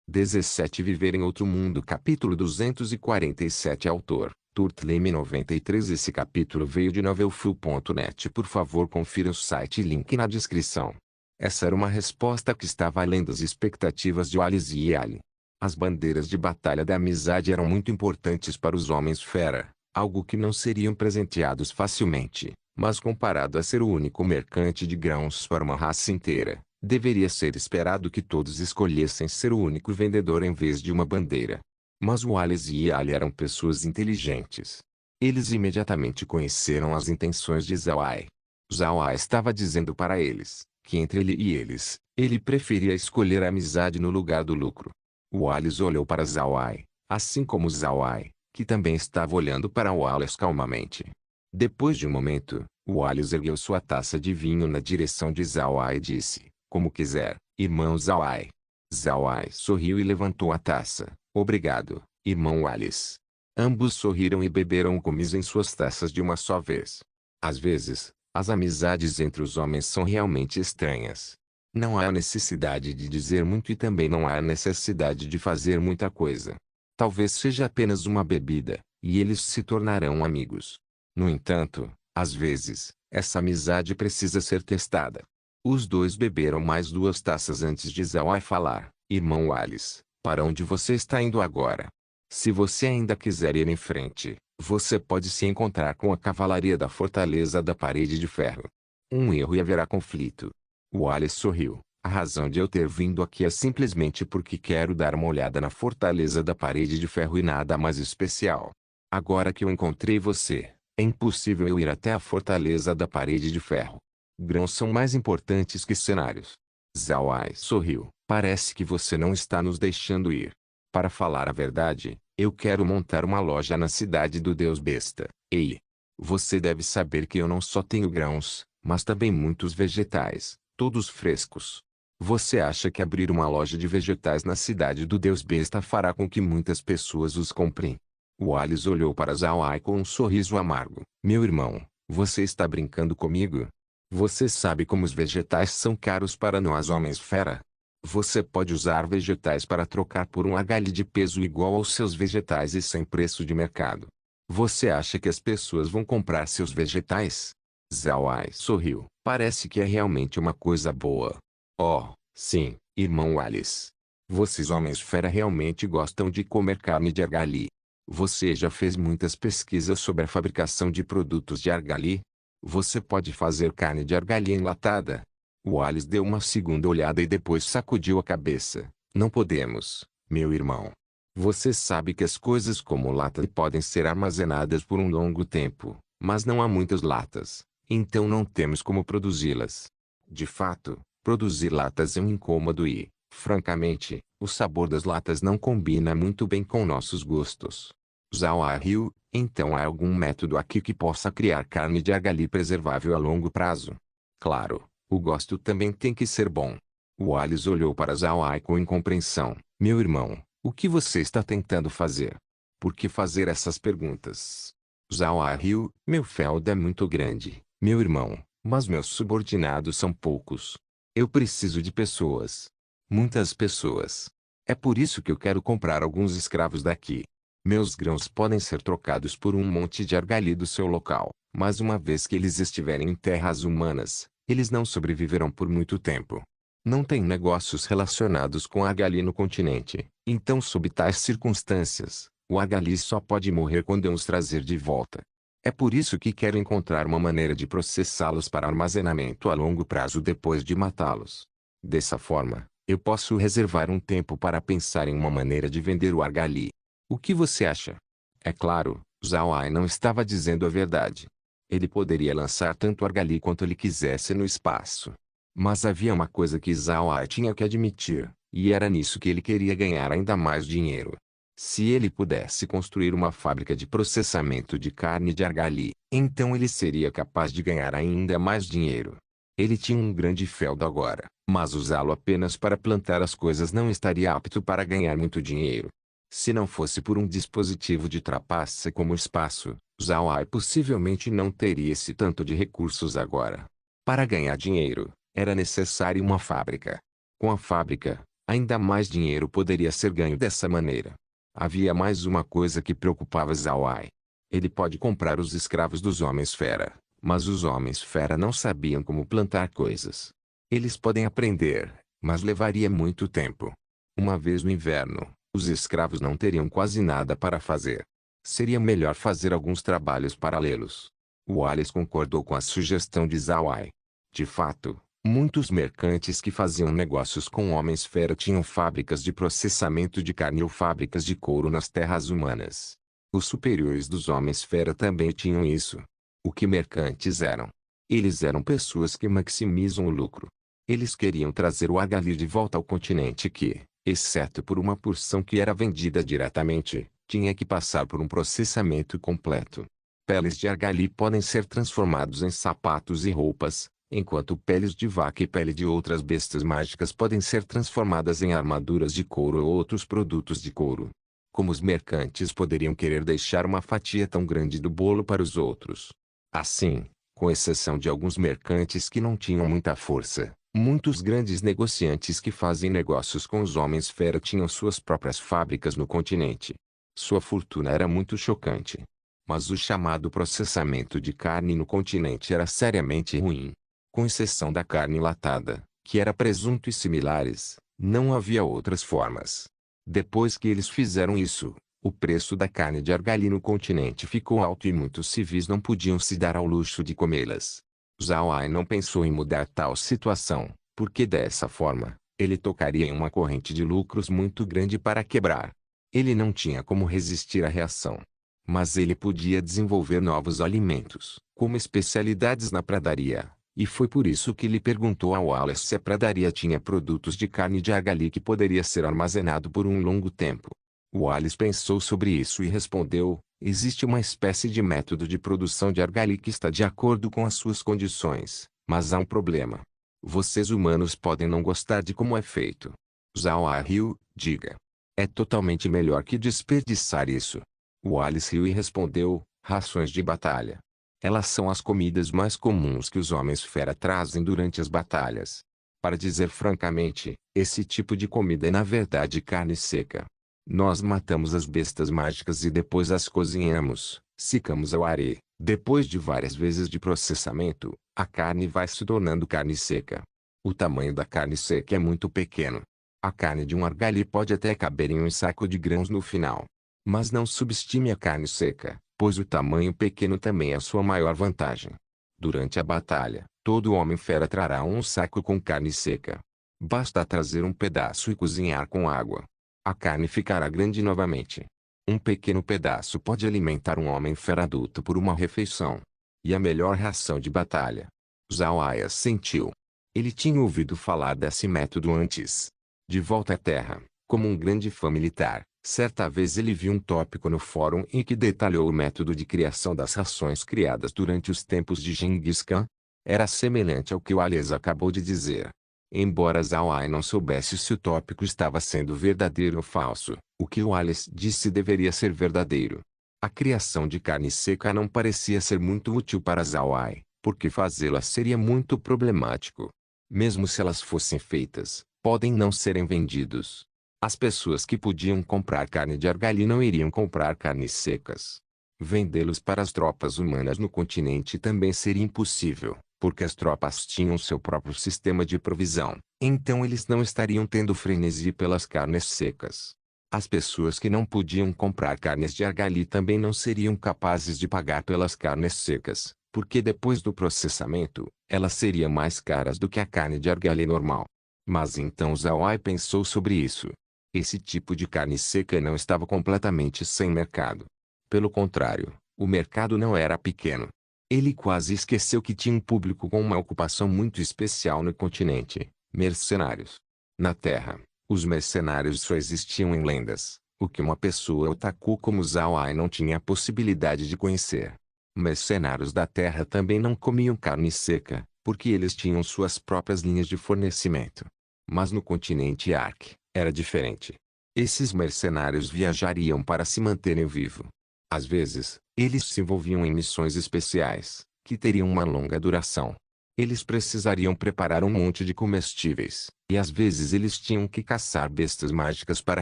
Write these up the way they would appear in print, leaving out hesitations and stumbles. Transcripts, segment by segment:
17 Viver em Outro Mundo Capítulo 247 Autor, Turtleme 93 Esse capítulo veio de novelfull.net. Por favor confira o site e link na descrição. Essa era uma resposta que estava além das expectativas de Wallace e Ali. As bandeiras de batalha da amizade eram muito importantes para os homens fera, algo que não seriam presenteados facilmente, mas comparado a ser o único mercante de grãos para uma raça inteira, deveria ser esperado que todos escolhessem ser o único vendedor em vez de uma bandeira. Mas Wallace e Ali eram pessoas inteligentes. Eles imediatamente conheceram as intenções de Zawai. Zawai estava dizendo para eles, que entre ele e eles, ele preferia escolher a amizade no lugar do lucro. Wallace olhou para Zawai, assim como Zawai, que também estava olhando para Wallace calmamente. Depois de um momento, Wallace ergueu sua taça de vinho na direção de Zawai e disse, como quiser, irmão Zawai. Zawai sorriu e levantou a taça. Obrigado, irmão Wallace. Ambos sorriram e beberam o comis em suas taças de uma só vez. Às vezes, as amizades entre os homens são realmente estranhas. Não há necessidade de dizer muito e também não há necessidade de fazer muita coisa. Talvez seja apenas uma bebida, e eles se tornarão amigos. No entanto, às vezes, essa amizade precisa ser testada. Os dois beberam mais 2 taças antes de Zawai falar. Irmão Wallace, para onde você está indo agora? Se você ainda quiser ir em frente, você pode se encontrar com a cavalaria da Fortaleza da Parede de Ferro. Um erro e haverá conflito. Wallace sorriu. A razão de eu ter vindo aqui é simplesmente porque quero dar uma olhada na Fortaleza da Parede de Ferro e nada mais especial. Agora que eu encontrei você, é impossível eu ir até a Fortaleza da Parede de Ferro. Grãos são mais importantes que cenários. Zawai sorriu. Parece que você não está nos deixando ir. Para falar a verdade, eu quero montar uma loja na cidade do Deus Besta. Ei! Você deve saber que eu não só tenho grãos, mas também muitos vegetais, todos frescos. Você acha que abrir uma loja de vegetais na cidade do Deus Besta fará com que muitas pessoas os comprem? Wallace olhou para Zawai com um sorriso amargo. Meu irmão, você está brincando comigo? Você sabe como os vegetais são caros para nós homens fera? Você pode usar vegetais para trocar por um agalhe de peso igual aos seus vegetais e sem preço de mercado. Você acha que as pessoas vão comprar seus vegetais? Zawai sorriu. Parece que é realmente uma coisa boa. Oh, sim, irmão Wallace. Vocês homens fera realmente gostam de comer carne de argali. Você já fez muitas pesquisas sobre a fabricação de produtos de argali? Você pode fazer carne de argali enlatada? Wallace deu uma segunda olhada e depois sacudiu a cabeça. Não podemos, meu irmão. Você sabe que as coisas como lata podem ser armazenadas por um longo tempo, mas não há muitas latas, então não temos como produzi-las. De fato, produzir latas é um incômodo e, francamente, o sabor das latas não combina muito bem com nossos gostos. Zawai riu. Então há algum método aqui que possa criar carne de argali preservável a longo prazo? Claro, o gosto também tem que ser bom. Wallace olhou para Zawai com incompreensão. Meu irmão, o que você está tentando fazer? Por que fazer essas perguntas? Zawai riu. Meu feudo é muito grande, meu irmão, mas meus subordinados são poucos. Eu preciso de pessoas. Muitas pessoas. É por isso que eu quero comprar alguns escravos daqui. Meus grãos podem ser trocados por um monte de argali do seu local, mas uma vez que eles estiverem em terras humanas, eles não sobreviverão por muito tempo. Não tem negócios relacionados com argali no continente, então sob tais circunstâncias, o argali só pode morrer quando eu os trazer de volta. É por isso que quero encontrar uma maneira de processá-los para armazenamento a longo prazo depois de matá-los. Dessa forma, eu posso reservar um tempo para pensar em uma maneira de vender o argali. O que você acha? É claro, Zawai não estava dizendo a verdade. Ele poderia lançar tanto argali quanto ele quisesse no espaço. Mas havia uma coisa que Zawai tinha que admitir, e era nisso que ele queria ganhar ainda mais dinheiro. Se ele pudesse construir uma fábrica de processamento de carne de argali, então ele seria capaz de ganhar ainda mais dinheiro. Ele tinha um grande feudo agora, mas usá-lo apenas para plantar as coisas não estaria apto para ganhar muito dinheiro. Se não fosse por um dispositivo de trapaça como o espaço, Zawai possivelmente não teria esse tanto de recursos agora. Para ganhar dinheiro, era necessário uma fábrica. Com a fábrica, Ainda mais dinheiro poderia ser ganho dessa maneira. Havia mais uma coisa que preocupava Zhao-ai. Ele pode comprar os escravos dos Homens-Fera, mas os Homens-Fera não sabiam como plantar coisas. Eles podem aprender, mas levaria muito tempo. Uma vez no inverno, os escravos não teriam quase nada para fazer. Seria melhor fazer alguns trabalhos paralelos. Wallace concordou com a sugestão de Zhao-ai. De fato, muitos mercantes que faziam negócios com Homens-Fera tinham fábricas de processamento de carne ou fábricas de couro nas terras humanas. Os superiores dos Homens-Fera também tinham isso. O que mercantes eram? Eles eram pessoas que maximizam o lucro. Eles queriam trazer o argali de volta ao continente que, exceto por uma porção que era vendida diretamente, tinha que passar por um processamento completo. Peles de argali podem ser transformados em sapatos e roupas, enquanto peles de vaca e pele de outras bestas mágicas podem ser transformadas em armaduras de couro ou outros produtos de couro. Como os mercantes poderiam querer deixar uma fatia tão grande do bolo para os outros? Assim, com exceção de alguns mercantes que não tinham muita força, muitos grandes negociantes que fazem negócios com os Homens-Fera tinham suas próprias fábricas no continente. Sua fortuna era muito chocante. Mas o chamado processamento de carne no continente era seriamente ruim. Com exceção da carne enlatada, que era presunto e similares, não havia outras formas. Depois que eles fizeram isso, o preço da carne de argali no continente ficou alto e muitos civis não podiam se dar ao luxo de comê-las. Zhao-ai não pensou em mudar tal situação, porque dessa forma, ele tocaria em uma corrente de lucros muito grande para quebrar. Ele não tinha como resistir à reação. Mas ele podia desenvolver novos alimentos, como especialidades na pradaria, e foi por isso que ele perguntou a Wallace se a pradaria tinha produtos de carne de argali que poderia ser armazenado por um longo tempo. Wallace pensou sobre isso e respondeu: existe uma espécie de método de produção de argali que está de acordo com as suas condições, mas há um problema. Vocês humanos podem não gostar de como é feito. Zhao-ai riu: diga. É totalmente melhor que desperdiçar isso. Wallace riu e respondeu: rações de batalha. Elas são as comidas mais comuns que os Homens-Fera trazem durante as batalhas. Para dizer francamente, esse tipo de comida é na verdade carne seca. Nós matamos as bestas mágicas e depois as cozinhamos, secamos ao areia. Depois de várias vezes de processamento, a carne vai se tornando carne seca. O tamanho da carne seca é muito pequeno. A carne de um argali pode até caber em um saco de grãos no final. Mas não subestime a carne seca, pois o tamanho pequeno também é sua maior vantagem. Durante a batalha, todo Homem-Fera trará um saco com carne seca. Basta trazer um pedaço e cozinhar com água. A carne ficará grande novamente. Um pequeno pedaço pode alimentar um Homem-Fera adulto por uma refeição. E a melhor ração de batalha. Zhao-ai assentiu. Ele tinha ouvido falar desse método antes. De volta à Terra, como um grande fã militar, certa vez ele viu um tópico no fórum em que detalhou o método de criação das rações criadas durante os tempos de Genghis Khan. Era semelhante ao que Wallace acabou de dizer. Embora Zhao-ai não soubesse se o tópico estava sendo verdadeiro ou falso, o que Wallace disse deveria ser verdadeiro. A criação de carne seca não parecia ser muito útil para Zhao-ai, porque fazê-la seria muito problemático. Mesmo se elas fossem feitas, podem não serem vendidos. As pessoas que podiam comprar carne de argali não iriam comprar carnes secas. Vendê-los para as tropas humanas no continente também seria impossível, porque as tropas tinham seu próprio sistema de provisão, então eles não estariam tendo frenesi pelas carnes secas. As pessoas que não podiam comprar carnes de argali também não seriam capazes de pagar pelas carnes secas, porque depois do processamento, elas seriam mais caras do que a carne de argali normal. Mas então Zhao-ai pensou sobre isso. Esse tipo de carne seca não estava completamente sem mercado. Pelo contrário, o mercado não era pequeno. Ele quase esqueceu que tinha um público com uma ocupação muito especial no continente: mercenários. Na Terra, os mercenários só existiam em lendas, o que uma pessoa otaku como Zhao-ai não tinha a possibilidade de conhecer. Mercenários da Terra também não comiam carne seca, porque eles tinham suas próprias linhas de fornecimento. Mas no continente Ark, era diferente. Esses mercenários viajariam para se manterem vivos. Às vezes, eles se envolviam em missões especiais, que teriam uma longa duração. Eles precisariam preparar um monte de comestíveis, e às vezes eles tinham que caçar bestas mágicas para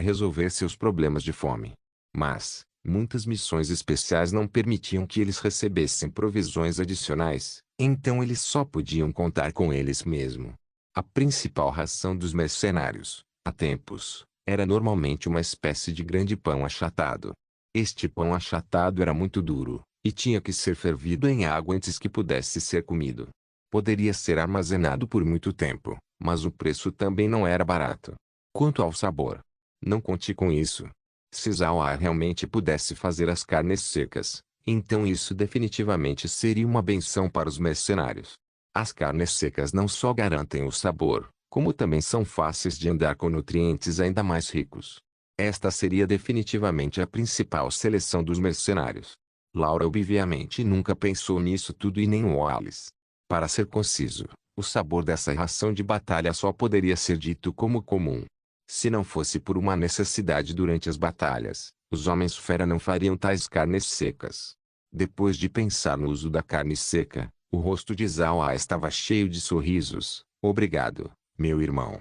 resolver seus problemas de fome. Mas, muitas missões especiais não permitiam que eles recebessem provisões adicionais, então eles só podiam contar com eles mesmo. A principal ração dos mercenários, há tempos, era normalmente uma espécie de grande pão achatado. Este pão achatado era muito duro, e tinha que ser fervido em água antes que pudesse ser comido. Poderia ser armazenado por muito tempo, mas o preço também não era barato. Quanto ao sabor, não conte com isso. Se Zawai realmente pudesse fazer as carnes secas, então isso definitivamente seria uma benção para os mercenários. As carnes secas não só garantem o sabor, como também são fáceis de andar com nutrientes ainda mais ricos. Esta seria definitivamente a principal seleção dos mercenários. Laura obviamente nunca pensou nisso tudo e nem Wallace. Para ser conciso, o sabor dessa ração de batalha só poderia ser dito como comum. Se não fosse por uma necessidade durante as batalhas, os homens-fera não fariam tais carnes secas. Depois de pensar no uso da carne seca, o rosto de Zawai estava cheio de sorrisos. Obrigado, meu irmão.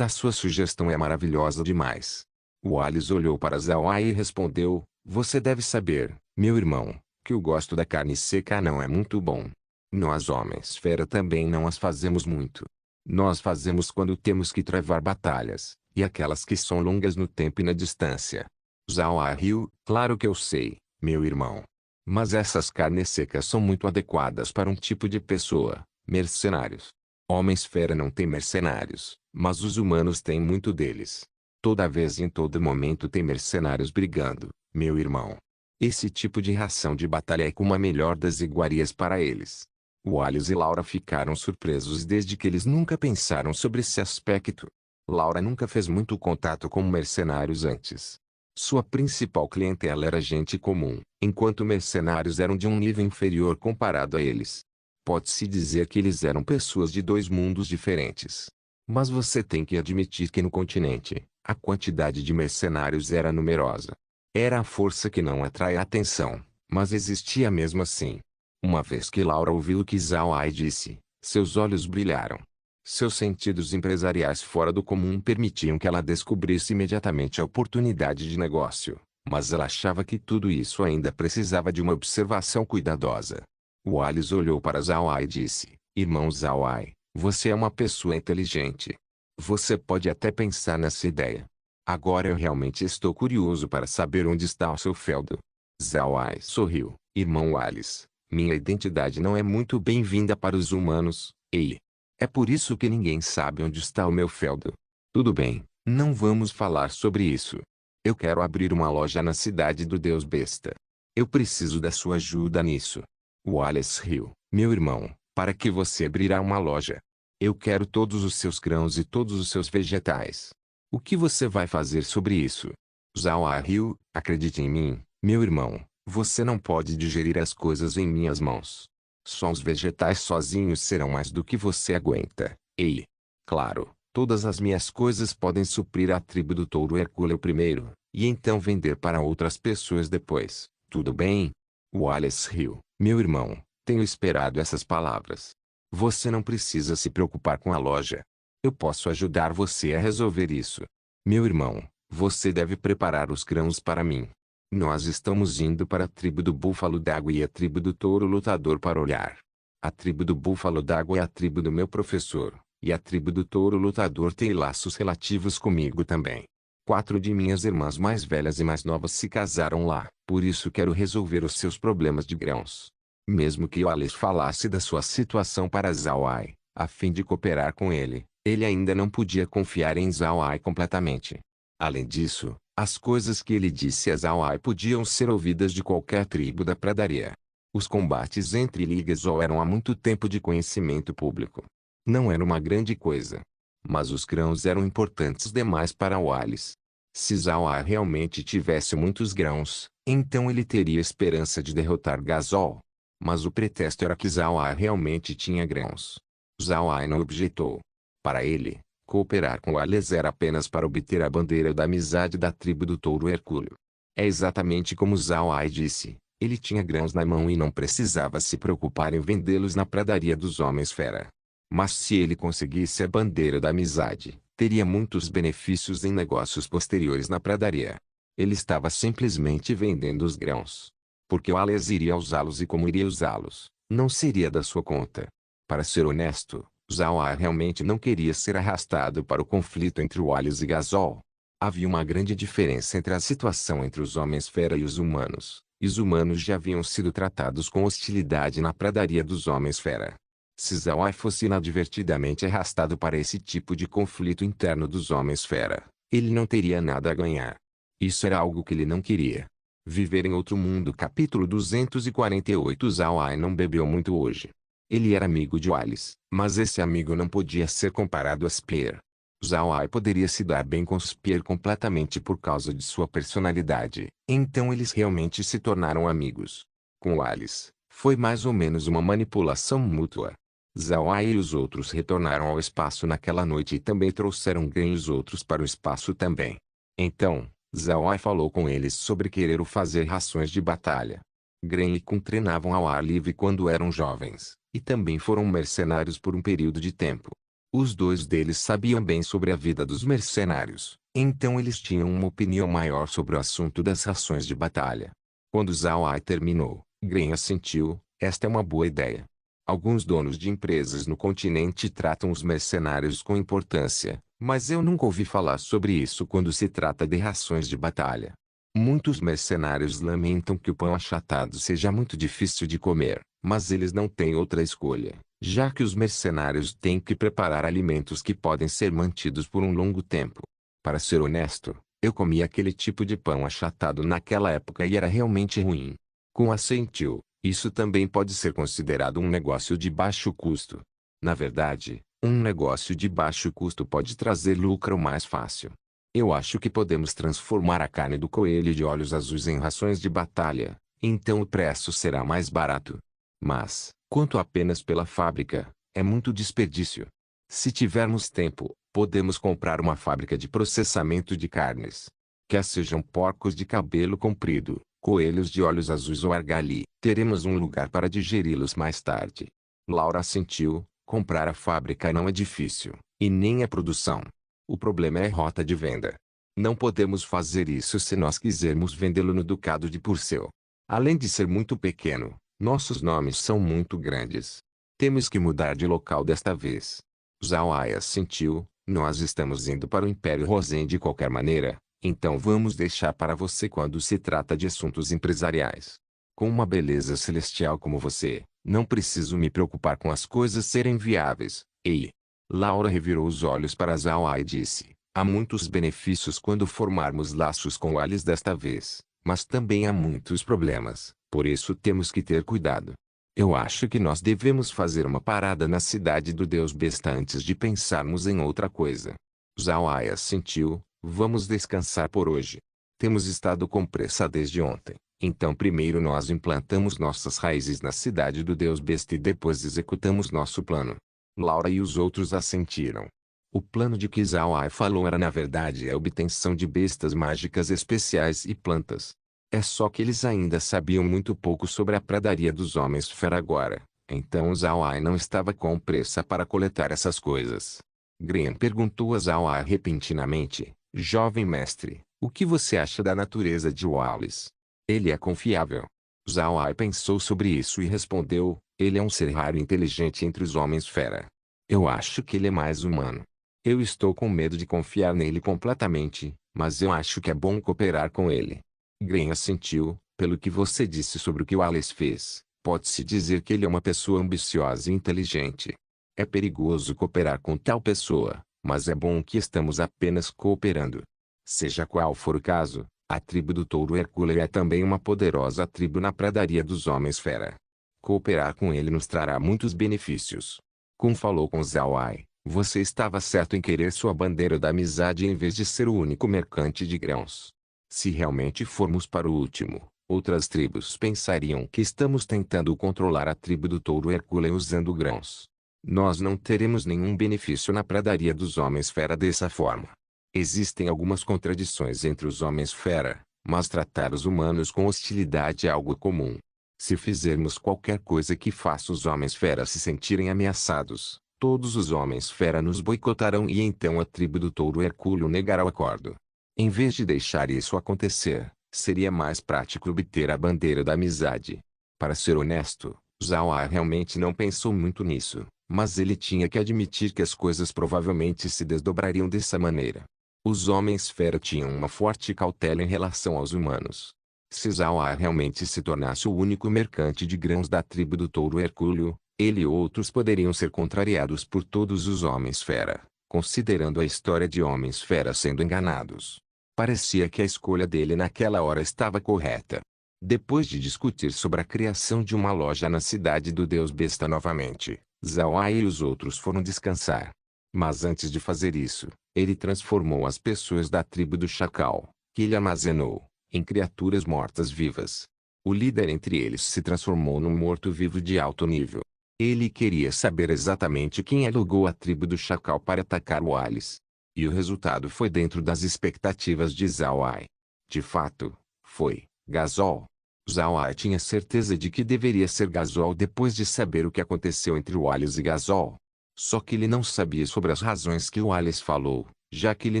Sua sugestão é maravilhosa demais. Wallace olhou para Zawai e respondeu, você deve saber, meu irmão, que o gosto da carne seca não é muito bom. Nós homens-fera também não as fazemos muito. Nós fazemos quando temos que travar batalhas, e aquelas que são longas no tempo e na distância. Zawai riu, claro que eu sei, meu irmão. Mas essas carnes secas são muito adequadas para um tipo de pessoa, mercenários. Homens-fera não têm mercenários, mas os humanos têm muito deles. Toda vez e em todo momento tem mercenários brigando, meu irmão. Esse tipo de ração de batalha é como a melhor das iguarias para eles. Wallace e Laura ficaram surpresos desde que eles nunca pensaram sobre esse aspecto. Laura nunca fez muito contato com mercenários antes. Sua principal clientela era gente comum, enquanto mercenários eram de um nível inferior comparado a eles. Pode-se dizer que eles eram pessoas de dois mundos diferentes. Mas você tem que admitir que no continente, a quantidade de mercenários era numerosa. Era a força que não atrai a atenção, mas existia mesmo assim. Uma vez que Laura ouviu o que Zawai disse, seus olhos brilharam. Seus sentidos empresariais fora do comum permitiam que ela descobrisse imediatamente a oportunidade de negócio, mas ela achava que tudo isso ainda precisava de uma observação cuidadosa. Wallace olhou para Zawai e disse, irmão Zawai, você é uma pessoa inteligente. Você pode até pensar nessa ideia. Agora eu realmente estou curioso para saber onde está o seu feudo. Zawai sorriu, irmão Wallace. Minha identidade não é muito bem-vinda para os humanos, ei. É por isso que ninguém sabe onde está o meu feudo. Tudo bem, não vamos falar sobre isso. Eu quero abrir uma loja na cidade do Deus Besta. Eu preciso da sua ajuda nisso. Wallace riu, meu irmão, para que você abrirá uma loja? Eu quero todos os seus grãos e todos os seus vegetais. O que você vai fazer sobre isso? Zawai riu, acredite em mim, meu irmão. Você não pode digerir as coisas em minhas mãos. Só os vegetais sozinhos serão mais do que você aguenta. Ei! Claro, todas as minhas coisas podem suprir a tribo do touro Hercúleo primeiro, e então vender para outras pessoas depois. Tudo bem? Wallace riu. Meu irmão, tenho esperado essas palavras. Você não precisa se preocupar com a loja. Eu posso ajudar você a resolver isso. Meu irmão, você deve preparar os grãos para mim. Nós estamos indo para a tribo do Búfalo d'Água e a tribo do Touro Lutador para olhar. A tribo do Búfalo d'Água é a tribo do meu professor, e a tribo do Touro Lutador tem laços relativos comigo também. 4 de minhas irmãs mais velhas e mais novas se casaram lá, por isso quero resolver os seus problemas de grãos. Mesmo que Wallace falasse da sua situação para Zawai, a fim de cooperar com ele ainda não podia confiar em Zawai completamente. Além disso, as coisas que ele disse a Zawai podiam ser ouvidas de qualquer tribo da pradaria. Os combates entre ligas eram há muito tempo de conhecimento público. Não era uma grande coisa. Mas os grãos eram importantes demais para Wallace. Se Zawai realmente tivesse muitos grãos, então ele teria esperança de derrotar Gazol. Mas o pretexto era que Zawai realmente tinha grãos. Zawai não objetou. Para ele, cooperar com Wallace era apenas para obter a bandeira da amizade da tribo do touro Hercúleo. É exatamente como Zawai disse, Ele tinha grãos na mão e não precisava se preocupar em vendê-los na pradaria dos Homens-Fera. Mas se ele conseguisse a bandeira da amizade, teria muitos benefícios em negócios posteriores na pradaria. Ele estava simplesmente vendendo os grãos. Porque Wallace iria usá-los e como iria usá-los, não seria da sua conta. Para ser honesto, Zhao realmente não queria ser arrastado para o conflito entre Wallace e Gasol. Havia uma grande diferença entre a situação entre os Homens-Fera e os humanos. E os humanos já haviam sido tratados com hostilidade na pradaria dos Homens-Fera. Se Zhao fosse inadvertidamente arrastado para esse tipo de conflito interno dos Homens-Fera, ele não teria nada a ganhar. Isso era algo que ele não queria. Viver em outro mundo. Capítulo 248. Zhao não bebeu muito hoje. Ele era amigo de Wallace, mas esse amigo não podia ser comparado a Spear. Zhao poderia se dar bem com Spear completamente por causa de sua personalidade, então eles realmente se tornaram amigos. Com Wallace, foi mais ou menos uma manipulação mútua. Zhao e os outros retornaram ao espaço naquela noite e também trouxeram Gren e os outros para o espaço também. Então, Zhao falou com eles sobre querer fazer rações de batalha. Gren e Kun treinavam ao ar livre quando eram jovens, e também foram mercenários por um período de tempo. Os dois deles sabiam bem sobre a vida dos mercenários, então eles tinham uma opinião maior sobre o assunto das rações de batalha. Quando Zhao terminou, Gren assentiu, esta é uma boa ideia. Alguns donos de empresas no continente tratam os mercenários com importância, mas eu nunca ouvi falar sobre isso quando se trata de rações de batalha. Muitos mercenários lamentam que o pão achatado seja muito difícil de comer, mas eles não têm outra escolha, já que os mercenários têm que preparar alimentos que podem ser mantidos por um longo tempo. Para ser honesto, eu comi aquele tipo de pão achatado naquela época e era realmente ruim. Kun assentiu, isso também pode ser considerado um negócio de baixo custo. Na verdade, um negócio de baixo custo pode trazer lucro mais fácil. Eu acho que podemos transformar a carne do coelho de olhos azuis em rações de batalha, então o preço será mais barato. Mas, quanto apenas pela fábrica, é muito desperdício. Se tivermos tempo, podemos comprar uma fábrica de processamento de carnes. Quer sejam porcos de cabelo comprido, coelhos de olhos azuis ou argali, teremos um lugar para digeri-los mais tarde. Laura assentiu, comprar a fábrica não é difícil, e nem a produção. O problema é a rota de venda. Não podemos fazer isso se nós quisermos vendê-lo no Ducado de Purcell. Além de ser muito pequeno, nossos nomes são muito grandes. Temos que mudar de local desta vez. Zhao assentiu, nós estamos indo para o Império Rosen de qualquer maneira, então vamos deixar para você quando se trata de assuntos empresariais. Com uma beleza celestial como você, não preciso me preocupar com as coisas serem viáveis. Ei! Laura revirou os olhos para Zhao e disse, há muitos benefícios quando formarmos laços com Alice desta vez, mas também há muitos problemas, por isso temos que ter cuidado. Eu acho que nós devemos fazer uma parada na cidade do Deus Besta antes de pensarmos em outra coisa. Zhao assentiu, vamos descansar por hoje. Temos estado com pressa desde ontem, então primeiro nós implantamos nossas raízes na cidade do Deus Besta e depois executamos nosso plano. Laura e os outros assentiram. O plano de que Zhao falou era na verdade a obtenção de bestas mágicas especiais e plantas. É só que eles ainda sabiam muito pouco sobre a pradaria dos Homens-Fera agora, então Zhao não estava com pressa para coletar essas coisas. Gren perguntou a Zhao repentinamente, jovem mestre, o que você acha da natureza de Wallace? Ele é confiável. Zhao pensou sobre isso e respondeu, ele é um ser raro e inteligente entre os Homens-Fera. Eu acho que ele é mais humano. Eu estou com medo de confiar nele completamente, mas eu acho que é bom cooperar com ele. Gren assentiu, pelo que você disse sobre o que Wallace fez, pode-se dizer que ele é uma pessoa ambiciosa e inteligente. É perigoso cooperar com tal pessoa, mas é bom que estamos apenas cooperando. Seja qual for o caso, a tribo do Touro Hercule é também uma poderosa tribo na pradaria dos Homens-Fera. Cooperar com ele nos trará muitos benefícios. Kun falou com Zhao, você estava certo em querer sua bandeira da amizade em vez de ser o único mercante de grãos. Se realmente formos para o último, outras tribos pensariam que estamos tentando controlar a tribo do Touro Hercule usando grãos. Nós não teremos nenhum benefício na pradaria dos Homens-Fera dessa forma. Existem algumas contradições entre os Homens-Fera, Mas tratar os humanos com hostilidade é algo comum. Se fizermos qualquer coisa que faça os homens-fera se sentirem ameaçados, todos os homens-fera nos boicotarão e então a tribo do touro Hercúleo negará o acordo. Em vez de deixar isso acontecer, seria mais prático obter a bandeira da amizade. Para ser honesto, Zhao Ai realmente não pensou muito nisso, mas ele tinha que admitir que as coisas provavelmente se desdobrariam dessa maneira. Os homens-fera tinham uma forte cautela em relação aos humanos. Se Zhao Ai realmente se tornasse o único mercante de grãos da tribo do touro Hercúleo, ele e outros poderiam ser contrariados por todos os homens-fera, considerando a história de homens-fera sendo enganados. Parecia que a escolha dele naquela hora estava correta. Depois de discutir sobre a criação de uma loja na cidade do Deus Besta novamente, Zhao Ai e os outros foram descansar. Mas antes de fazer isso, ele transformou as pessoas da tribo do Chacal, que ele armazenou, em criaturas mortas-vivas. O líder entre eles se transformou num morto-vivo de alto nível. Ele queria saber exatamente quem alugou a tribo do Chacal para atacar o Alice. E o resultado foi dentro das expectativas de Zhao Ai. De fato, foi Gasol. Zhao Ai tinha certeza de que deveria ser Gasol depois de saber o que aconteceu entre o Alice e Gasol. Só que ele não sabia sobre as razões que o Alice falou, já que ele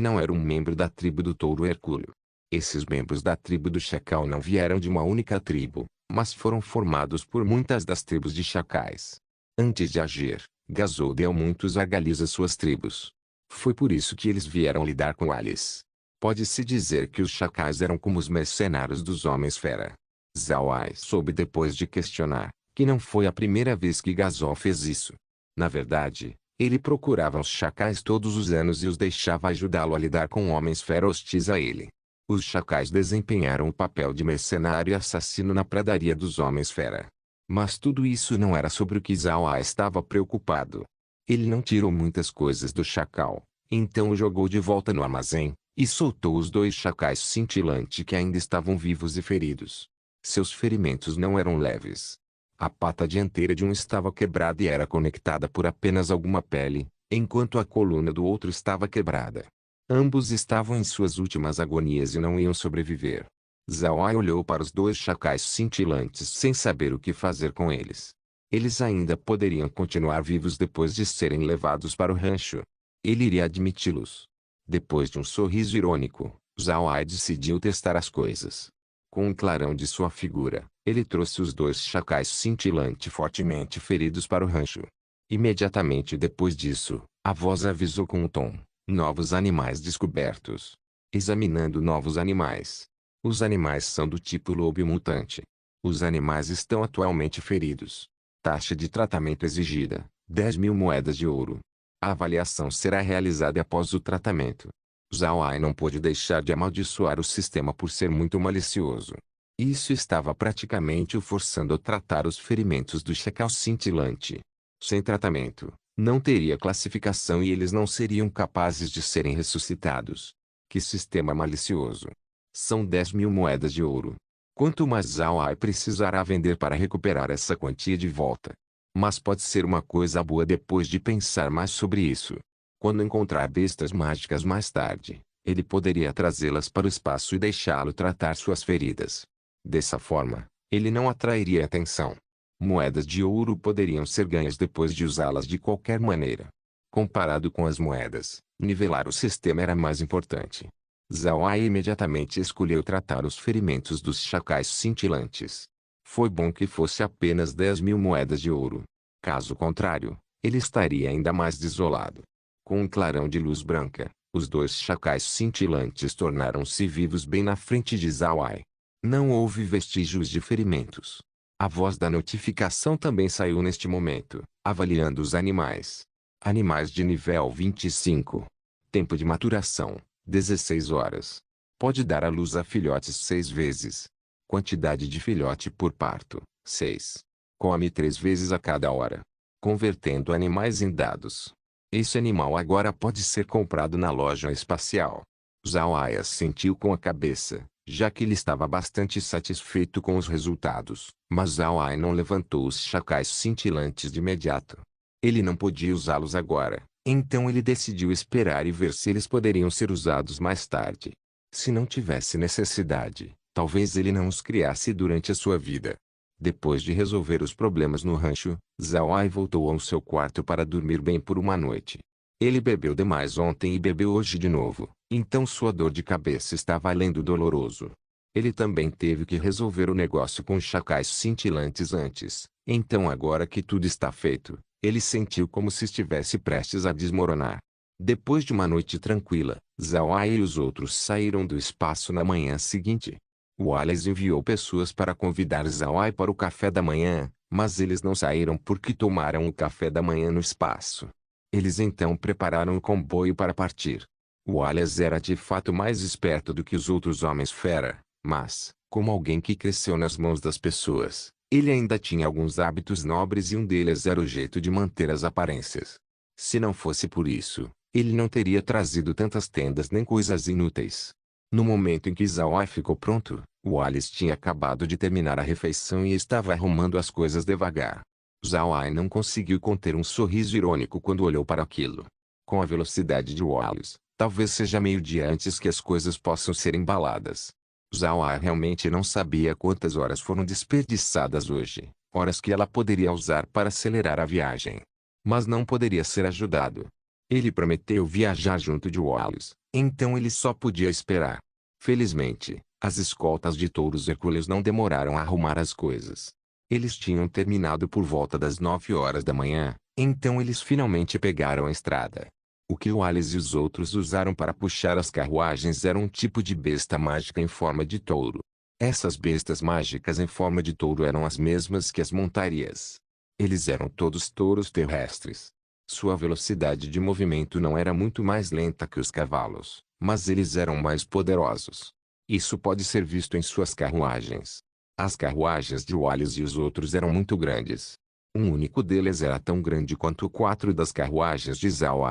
não era um membro da tribo do touro Hercúleo. Esses membros da tribo do Chacal não vieram de uma única tribo, mas foram formados por muitas das tribos de chacais. Antes de agir, Gasol deu muitos argalhos às suas tribos. Foi por isso que eles vieram lidar com Alice. Pode-se dizer que os chacais eram como os mercenários dos homens-fera. Zhao Ai soube depois de questionar, que não foi a primeira vez que Gasol fez isso. Na verdade, ele procurava os chacais todos os anos e os deixava ajudá-lo a lidar com homens-fera hostis a ele. Os chacais desempenharam o papel de mercenário e assassino na pradaria dos homens-fera. Mas tudo isso não era sobre o que Zhao Ai estava preocupado. Ele não tirou muitas coisas do chacal, então o jogou de volta no armazém, e soltou os 2 chacais cintilantes que ainda estavam vivos e feridos. Seus ferimentos não eram leves. A pata dianteira de um estava quebrada e era conectada por apenas alguma pele, enquanto a coluna do outro estava quebrada. Ambos estavam em suas últimas agonias e não iam sobreviver. Zhao Ai olhou para os 2 chacais cintilantes sem saber o que fazer com eles. Eles ainda poderiam continuar vivos depois de serem levados para o rancho. Ele iria admiti-los. Depois de um sorriso irônico, Zhao Ai decidiu testar as coisas. Com um clarão de sua figura, ele trouxe os 2 chacais cintilantes fortemente feridos para o rancho. Imediatamente depois disso, a voz avisou com um tom: novos animais descobertos. Examinando novos animais. Os animais são do tipo lobo mutante. Os animais estão atualmente feridos. Taxa de tratamento exigida: 10.000 moedas de ouro. A avaliação será realizada após o tratamento. Zhao Ai não pôde deixar de amaldiçoar o sistema por ser muito malicioso. Isso estava praticamente o forçando a tratar os ferimentos do chacal cintilante. Sem tratamento, não teria classificação e eles não seriam capazes de serem ressuscitados. Que sistema malicioso! São 10.000 moedas de ouro. Quanto mais Zhao Ai precisará vender para recuperar essa quantia de volta? Mas pode ser uma coisa boa depois de pensar mais sobre isso. Quando encontrar bestas mágicas mais tarde, ele poderia trazê-las para o espaço e deixá-lo tratar suas feridas. Dessa forma, ele não atrairia atenção. Moedas de ouro poderiam ser ganhas depois de usá-las de qualquer maneira. Comparado com as moedas, nivelar o sistema era mais importante. Zhao Ai imediatamente escolheu tratar os ferimentos dos chacais cintilantes. Foi bom que fosse apenas 10.000 moedas de ouro. Caso contrário, ele estaria ainda mais desolado. Com um clarão de luz branca, os 2 chacais cintilantes tornaram-se vivos bem na frente de Zhao Ai. Não houve vestígios de ferimentos. A voz da notificação também saiu neste momento, avaliando os animais. Animais de nível 25. Tempo de maturação: 16 horas. Pode dar à luz a filhotes 6 vezes. Quantidade de filhote por parto: 6. Come 3 vezes a cada hora. Convertendo animais em dados. Esse animal agora pode ser comprado na loja espacial. Zhao Ai assentiu com a cabeça, já que ele estava bastante satisfeito com os resultados. Mas Zhao Ai não levantou os chacais cintilantes de imediato. Ele não podia usá-los agora, então ele decidiu esperar e ver se eles poderiam ser usados mais tarde. Se não tivesse necessidade, talvez ele não os criasse durante a sua vida. Depois de resolver os problemas no rancho, Zhao voltou ao seu quarto para dormir bem por uma noite. Ele bebeu demais ontem e bebeu hoje de novo, então sua dor de cabeça estava além do doloroso. Ele também teve que resolver o negócio com os chacais cintilantes antes, então agora que tudo está feito, ele sentiu como se estivesse prestes a desmoronar. Depois de uma noite tranquila, Zhao e os outros saíram do espaço na manhã seguinte. Wallace enviou pessoas para convidar Zhao para o café da manhã, mas eles não saíram porque tomaram o café da manhã no espaço. Eles então prepararam o comboio para partir. Wallace era de fato mais esperto do que os outros homens fera, mas, como alguém que cresceu nas mãos das pessoas, ele ainda tinha alguns hábitos nobres e um deles era o jeito de manter as aparências. Se não fosse por isso, ele não teria trazido tantas tendas nem coisas inúteis. No momento em que Zhao ficou pronto, Wallace tinha acabado de terminar a refeição e estava arrumando as coisas devagar. Zhao não conseguiu conter um sorriso irônico quando olhou para aquilo. Com a velocidade de Wallace, talvez seja meio-dia antes que as coisas possam ser embaladas. Zhao realmente não sabia quantas horas foram desperdiçadas hoje, horas que ela poderia usar para acelerar a viagem. Mas não poderia ser ajudado. Ele prometeu viajar junto de Wallace, então ele só podia esperar. Felizmente, as escoltas de touros hercúleos não demoraram a arrumar as coisas. Eles tinham terminado por volta das 9 horas da manhã, então eles finalmente pegaram a estrada. O que Wallace e os outros usaram para puxar as carruagens era um tipo de besta mágica em forma de touro. Essas bestas mágicas em forma de touro eram as mesmas que as montarias. Eles eram todos touros terrestres. Sua velocidade de movimento não era muito mais lenta que os cavalos, mas eles eram mais poderosos. Isso pode ser visto em suas carruagens. As carruagens de Wallace e os outros eram muito grandes. Um único deles era tão grande quanto 4 das carruagens de Zhao.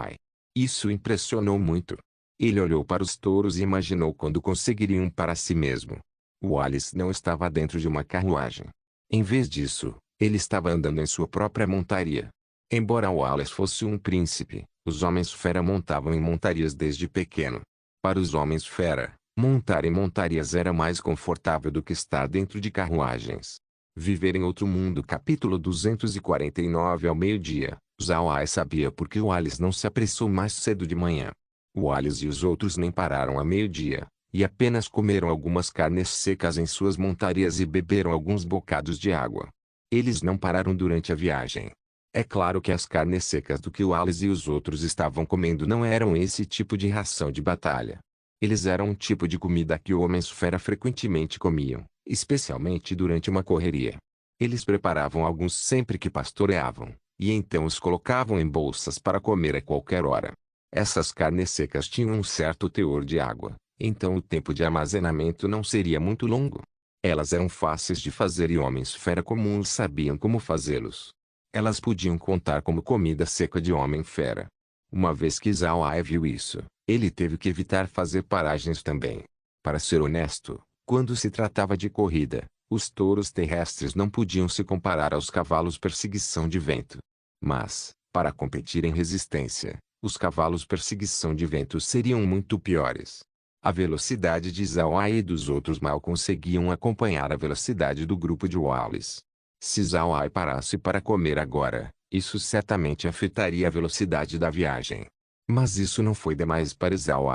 Isso impressionou muito. Ele olhou para os touros e imaginou quando conseguiriam para si mesmo. Wallace não estava dentro de uma carruagem. Em vez disso, ele estava andando em sua própria montaria. Embora Wallace fosse um príncipe, os homens fera montavam em montarias desde pequeno. Para os homens fera, montar em montarias era mais confortável do que estar dentro de carruagens. Viver em outro mundo. Capítulo 249. Ao meio-dia, Zhao sabia por que Wallace não se apressou mais cedo de manhã. Wallace e os outros nem pararam a meio-dia, e apenas comeram algumas carnes secas em suas montarias e beberam alguns bocados de água. Eles não pararam durante a viagem. É claro que as carnes secas do que Wallace e os outros estavam comendo não eram esse tipo de ração de batalha. Eles eram um tipo de comida que homens fera frequentemente comiam, especialmente durante uma correria. Eles preparavam alguns sempre que pastoreavam, e então os colocavam em bolsas para comer a qualquer hora. Essas carnes secas tinham um certo teor de água, então o tempo de armazenamento não seria muito longo. Elas eram fáceis de fazer e homens fera comuns sabiam como fazê-los. Elas podiam contar como comida seca de homem fera. Uma vez que Zhao viu isso, ele teve que evitar fazer paragens também. Para ser honesto, quando se tratava de corrida, os touros terrestres não podiam se comparar aos cavalos perseguição de vento. Mas, para competir em resistência, os cavalos perseguição de vento seriam muito piores. A velocidade de Zhao e dos outros mal conseguiam acompanhar a velocidade do grupo de Wallace. Se Zhao parasse para comer agora, isso certamente afetaria a velocidade da viagem. Mas isso não foi demais para Zhao.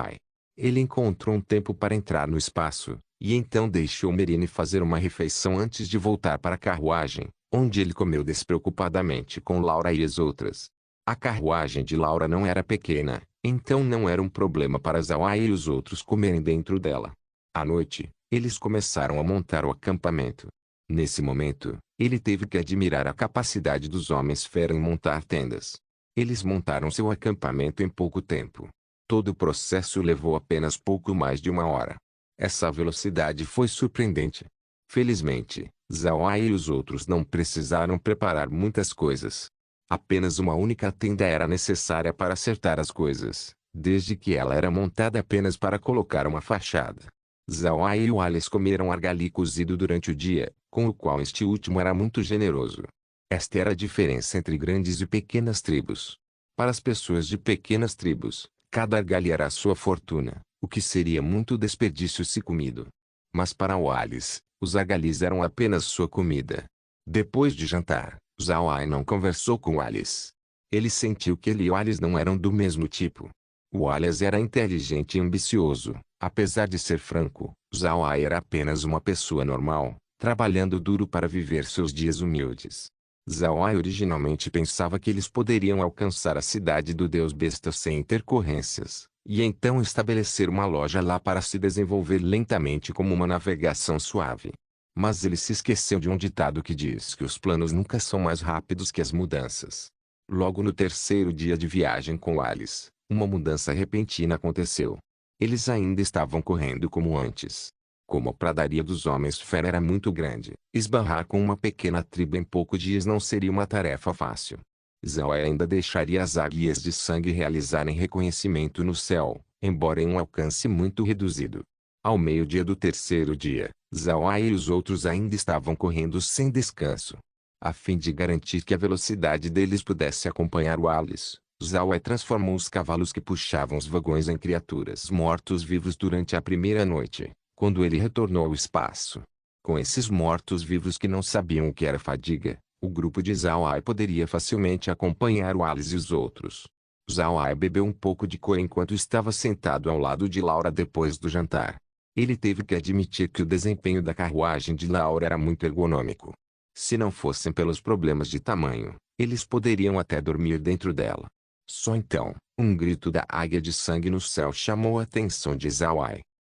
Ele encontrou um tempo para entrar no espaço, e então deixou Merine fazer uma refeição antes de voltar para a carruagem, onde ele comeu despreocupadamente com Laura e as outras. A carruagem de Laura não era pequena, então não era um problema para Zhao e os outros comerem dentro dela. À noite, eles começaram a montar o acampamento. Nesse momento, ele teve que admirar a capacidade dos homens fera em montar tendas. Eles montaram seu acampamento em pouco tempo. Todo o processo levou apenas pouco mais de uma hora. Essa velocidade foi surpreendente. Felizmente, Zhao e os outros não precisaram preparar muitas coisas. Apenas uma única tenda era necessária para acertar as coisas, desde que ela era montada apenas para colocar uma fachada. Zhao e Wallace comeram argali cozido durante o dia, com o qual este último era muito generoso. Esta era a diferença entre grandes e pequenas tribos. Para as pessoas de pequenas tribos, cada argali era a sua fortuna, o que seria muito desperdício se comido. Mas para Wallace, os argalhis eram apenas sua comida. Depois de jantar, Zhao não conversou com Wallace. Ele sentiu que ele e Wallace não eram do mesmo tipo. Wallace era inteligente e ambicioso. Apesar de ser franco, Zhao era apenas uma pessoa normal, trabalhando duro para viver seus dias humildes. Zhao originalmente pensava que eles poderiam alcançar a cidade do Deus Besta sem intercorrências, e então estabelecer uma loja lá para se desenvolver lentamente como uma navegação suave. Mas ele se esqueceu de um ditado que diz que os planos nunca são mais rápidos que as mudanças. Logo no terceiro dia de viagem com Alice, uma mudança repentina aconteceu. Eles ainda estavam correndo como antes. Como a pradaria dos Homens-Fera era muito grande, esbarrar com uma pequena tribo em poucos dias não seria uma tarefa fácil. Zhao ainda deixaria as águias de sangue realizarem reconhecimento no céu, embora em um alcance muito reduzido. Ao meio-dia do terceiro dia, Zhao e os outros ainda estavam correndo sem descanso. A fim de garantir que a velocidade deles pudesse acompanhar o Alice, Zhao transformou os cavalos que puxavam os vagões em criaturas mortos-vivos durante a primeira noite, quando ele retornou ao espaço. Com esses mortos-vivos que não sabiam o que era fadiga, o grupo de Zhao poderia facilmente acompanhar o Alice e os outros. Zhao bebeu um pouco de cor enquanto estava sentado ao lado de Laura depois do jantar. Ele teve que admitir que o desempenho da carruagem de Laura era muito ergonômico. Se não fossem pelos problemas de tamanho, eles poderiam até dormir dentro dela. Só então, um grito da águia de sangue no céu chamou a atenção de Zhao.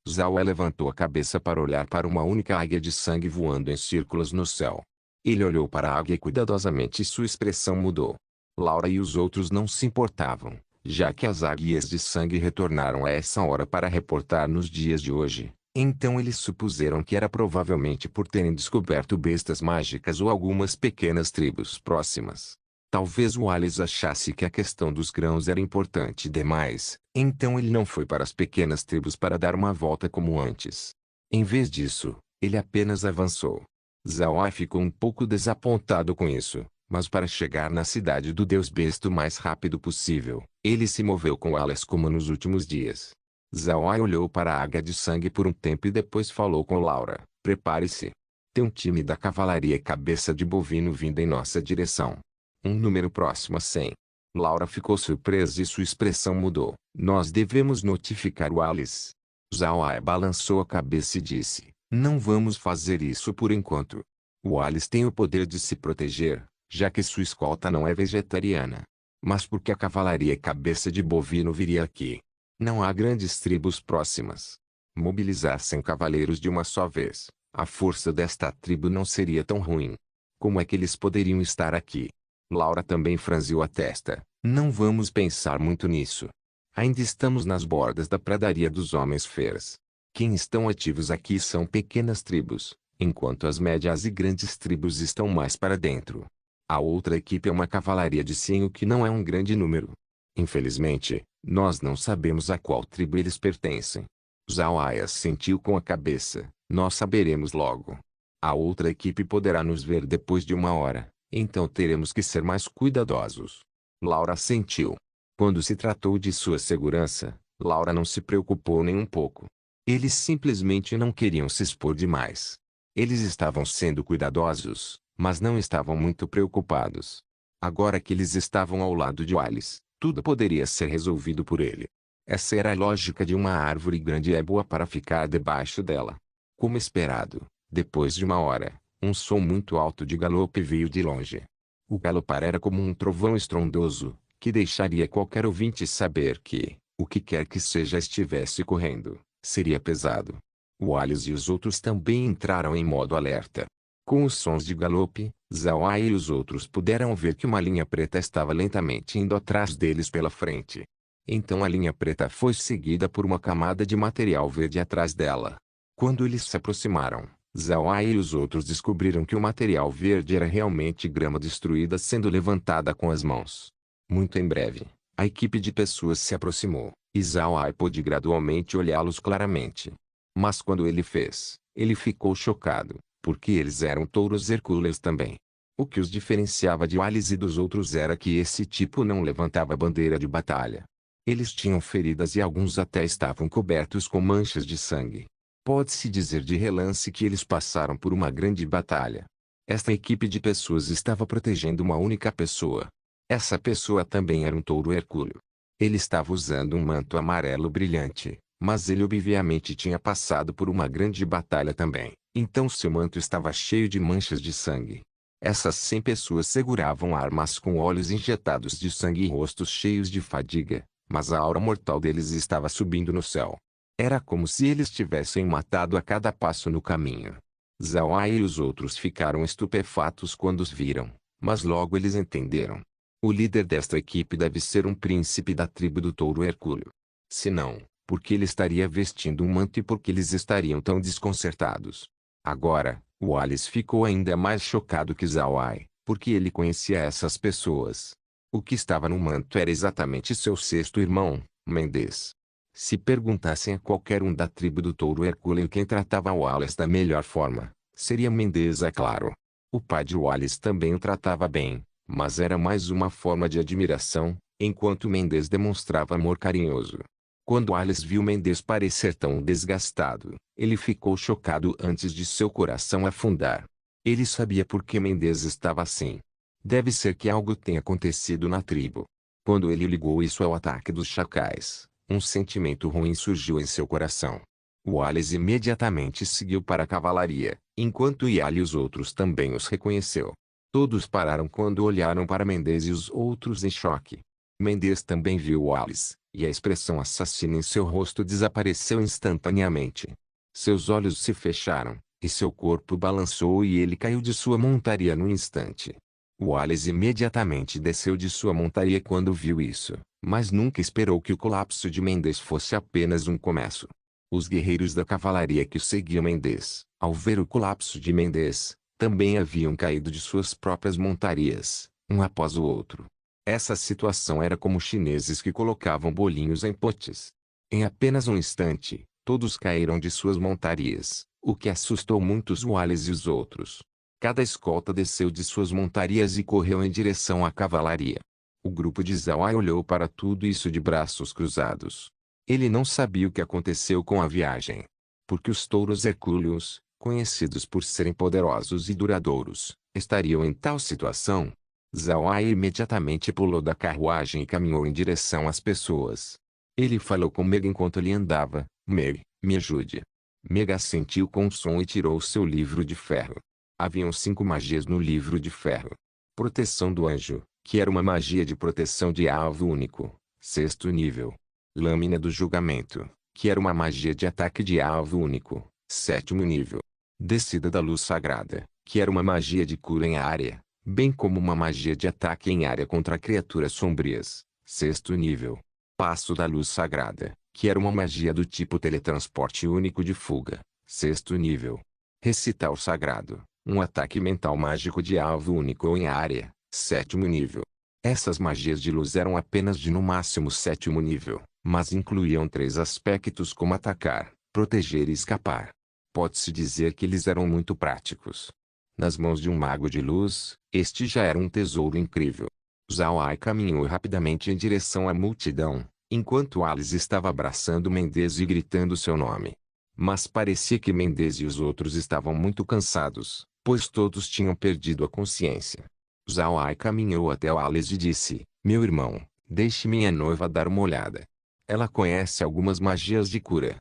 Zhao levantou a cabeça para olhar para uma única águia de sangue voando em círculos no céu. Ele olhou para a águia cuidadosamente e sua expressão mudou. Laura e os outros não se importavam, já que as águias de sangue retornaram a essa hora para reportar nos dias de hoje. Então eles supuseram que era provavelmente por terem descoberto bestas mágicas ou algumas pequenas tribos próximas. Talvez o Alice achasse que a questão dos grãos era importante demais, então ele não foi para as pequenas tribos para dar uma volta como antes. Em vez disso, ele apenas avançou. Zhao ficou um pouco desapontado com isso, mas para chegar na cidade do Deus Besta o mais rápido possível, ele se moveu com Alice como nos últimos dias. Zhao olhou para a águia de sangue por um tempo e depois falou com Laura: "Prepare-se. Tem um time da cavalaria cabeça de bovino vindo em nossa direção. Um número próximo a 100. Laura ficou surpresa e sua expressão mudou. "Nós devemos notificar o Alice." Zhao balançou a cabeça e disse: "Não vamos fazer isso por enquanto. O Alice tem o poder de se proteger, já que sua escolta não é vegetariana. Mas por que a cavalaria cabeça de bovino viria aqui? Não há grandes tribos próximas. Mobilizar 100 cavaleiros de uma só vez, a força desta tribo não seria tão ruim. Como é que eles poderiam estar aqui?" Laura também franziu a testa. "Não vamos pensar muito nisso. Ainda estamos nas bordas da pradaria dos Homens-Feras. Quem estão ativos aqui são pequenas tribos, enquanto as médias e grandes tribos estão mais para dentro. A outra equipe é uma cavalaria de 100, o que não é um grande número. Infelizmente, nós não sabemos a qual tribo eles pertencem." Zhao assentiu com a cabeça. "Nós saberemos logo. A outra equipe poderá nos ver depois de uma hora. Então teremos que ser mais cuidadosos." Laura assentiu. Quando se tratou de sua segurança, Laura não se preocupou nem um pouco. Eles simplesmente não queriam se expor demais. Eles estavam sendo cuidadosos, mas não estavam muito preocupados. Agora que eles estavam ao lado de Alice, tudo poderia ser resolvido por ele. Essa era a lógica de uma árvore grande e é boa para ficar debaixo dela. Como esperado, depois de uma hora, um som muito alto de galope veio de longe. O galopar era como um trovão estrondoso, que deixaria qualquer ouvinte saber que, o que quer que seja estivesse correndo, seria pesado. O Alice e os outros também entraram em modo alerta. Com os sons de galope, Zhao e os outros puderam ver que uma linha preta estava lentamente indo atrás deles pela frente. Então a linha preta foi seguida por uma camada de material verde atrás dela. Quando eles se aproximaram, Zhao e os outros descobriram que o material verde era realmente grama destruída sendo levantada com as mãos. Muito em breve, a equipe de pessoas se aproximou, e Zhao pôde gradualmente olhá-los claramente. Mas quando ele fez, ele ficou chocado, porque eles eram touros hercúleos também. O que os diferenciava de Alice e dos outros era que esse tipo não levantava bandeira de batalha. Eles tinham feridas e alguns até estavam cobertos com manchas de sangue. Pode-se dizer de relance que eles passaram por uma grande batalha. Esta equipe de pessoas estava protegendo uma única pessoa. Essa pessoa também era um touro hercúleo. Ele estava usando um manto amarelo brilhante, mas ele obviamente tinha passado por uma grande batalha também, então seu manto estava cheio de manchas de sangue. Essas 100 pessoas seguravam armas com olhos injetados de sangue e rostos cheios de fadiga, mas a aura mortal deles estava subindo no céu. Era como se eles tivessem matado a cada passo no caminho. Zhao Ai e os outros ficaram estupefatos quando os viram, mas logo eles entenderam. O líder desta equipe deve ser um príncipe da tribo do touro hercúleo. Se não, por que ele estaria vestindo um manto e por que eles estariam tão desconcertados? Agora, Wallace ficou ainda mais chocado que Zhao Ai, porque ele conhecia essas pessoas. O que estava no manto era exatamente seu sexto irmão, Mendes. Se perguntassem a qualquer um da tribo do touro hercúleo quem tratava Wallace da melhor forma, seria Mendes, é claro. O pai de Wallace também o tratava bem, mas era mais uma forma de admiração, enquanto Mendes demonstrava amor carinhoso. Quando Wallace viu Mendes parecer tão desgastado, ele ficou chocado antes de seu coração afundar. Ele sabia por que Mendes estava assim. Deve ser que algo tenha acontecido na tribo. Quando ele ligou isso ao ataque dos chacais, um sentimento ruim surgiu em seu coração. Wallace imediatamente seguiu para a cavalaria, enquanto Yali e os outros também os reconheceu. Todos pararam quando olharam para Mendes e os outros em choque. Mendes também viu Wallace, e a expressão assassina em seu rosto desapareceu instantaneamente. Seus olhos se fecharam, e seu corpo balançou e ele caiu de sua montaria no instante. Wallace imediatamente desceu de sua montaria quando viu isso, mas nunca esperou que o colapso de Mendes fosse apenas um começo. Os guerreiros da cavalaria que seguiam Mendes, ao ver o colapso de Mendes, também haviam caído de suas próprias montarias, um após o outro. Essa situação era como chineses que colocavam bolinhos em potes. Em apenas um instante, todos caíram de suas montarias, o que assustou muitos Wallace e os outros. Cada escolta desceu de suas montarias e correu em direção à cavalaria. O grupo de Zhao Ai olhou para tudo isso de braços cruzados. Ele não sabia o que aconteceu com a viagem. Porque os touros hercúleos, conhecidos por serem poderosos e duradouros, estariam em tal situação? Zhao Ai imediatamente pulou da carruagem e caminhou em direção às pessoas. Ele falou com Meg enquanto ele andava. Meg, me ajude. Meg assentiu com um som e tirou seu livro de ferro. Haviam 5 magias no livro de ferro. Proteção do anjo, que era uma magia de proteção de alvo único, 6º nível. Lâmina do julgamento, que era uma magia de ataque de alvo único, 7º nível. Descida da luz sagrada, que era uma magia de cura em área, bem como uma magia de ataque em área contra criaturas sombrias, 6º nível. Passo da luz sagrada, que era uma magia do tipo teletransporte único de fuga, 6º nível. Recital sagrado, um ataque mental mágico de alvo único ou em área, 7º nível. Essas magias de luz eram apenas de no máximo 7º nível, mas incluíam 3 aspectos como atacar, proteger e escapar. Pode-se dizer que eles eram muito práticos. Nas mãos de um mago de luz, este já era um tesouro incrível. Zhao Ai caminhou rapidamente em direção à multidão, enquanto Alice estava abraçando Mendes e gritando seu nome. Mas parecia que Mendes e os outros estavam muito cansados, pois todos tinham perdido a consciência. Zhao Ai caminhou até Alice e disse, meu irmão, deixe minha noiva dar uma olhada. Ela conhece algumas magias de cura.